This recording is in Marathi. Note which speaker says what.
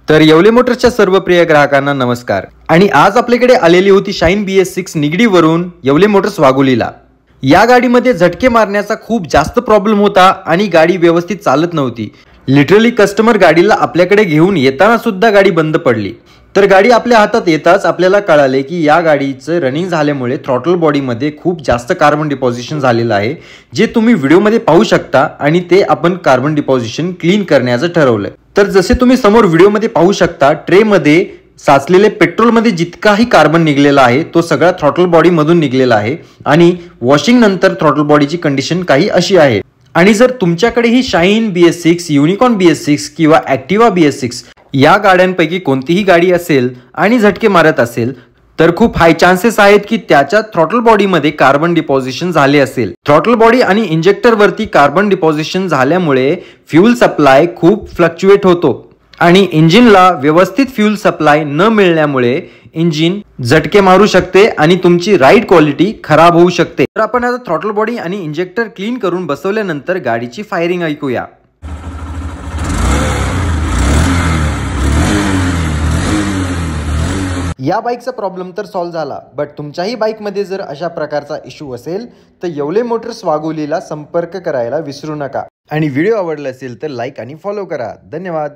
Speaker 1: तर येवले मोटर्सच्या सर्व प्रिय ग्राहकांना नमस्कार। आणि आज आपल्याकडे आलेली होती शाईन BS6 निगडीवरून येवले मोटर्स वाघोलीला। या गाडीमध्ये झटके मारण्याचा खूप जास्त प्रॉब्लेम होता आणि गाडी व्यवस्थित चालत नव्हती। लिटरली कस्टमर गाडीला आपल्याकडे घेऊन येताना सुद्धा गाडी बंद पडली। तर गाडी आपल्या हातात येताच आपल्याला कळाले की या गाडीचं रनिंग झाल्यामुळे थ्रॉटल बॉडीमध्ये खूप जास्त कार्बन डिपॉझिशन झालेलं आहे, जे तुम्ही व्हिडिओमध्ये पाहू शकता। आणि ते आपण कार्बन डिपॉझिशन क्लीन करण्याचं ठरवलं। तर जसे तुम्ही समोर व्हिडिओमध्ये पाहू शकता, ट्रेमध्ये साचलेले पेट्रोलमध्ये जितकाही कार्बन निघलेला आहे तो सगळा थ्रॉटल बॉडी मधून निघलेला आहे। आणि वॉशिंग नंतर थ्रॉटल बॉडीची कंडिशन काही अशी आहे। आणि जर तुमच्याकडे ही शाईन BS6, युनिकॉर्न BS6 किंवा ॲक्टिवा BS6 या गाड्यांपैकी कोणतीही गाडी असेल आणि झटके मारत असेल, तर खूप हाय चान्सेस आहेत की त्याच्या थ्रॉटल बॉडीमध्ये कार्बन डिपॉझिशन झाले असेल। थ्रॉटल बॉडी आणि इंजेक्टर वरती कार्बन डिपॉझिशन झाल्यामुळे फ्यूल सप्लाय खूप फ्लक्च्युएट होतो आणि इंजिनला व्यवस्थित फ्यूल सप्लाय न मिळाल्यामुळे इंजिन झटके मारू शकते आणि तुमची राईड क्वालिटी खराब होऊ शकते। तर आपण आता थ्रॉटल बॉडी आणि इंजेक्टर क्लीन करून बसवल्यानंतर गाडीची फायरिंग ऐकूया। या बाईकचा प्रॉब्लेम तर सॉल्व्ह झाला, बट तुमच्याही बाईकमध्ये जर अशा प्रकारचा इश्यू असेल तर येवले मोटर्स वाघोलीला संपर्क करायला विसरू नका। आणि व्हिडिओ आवडला असेल तर लाईक आणि फॉलो करा। धन्यवाद।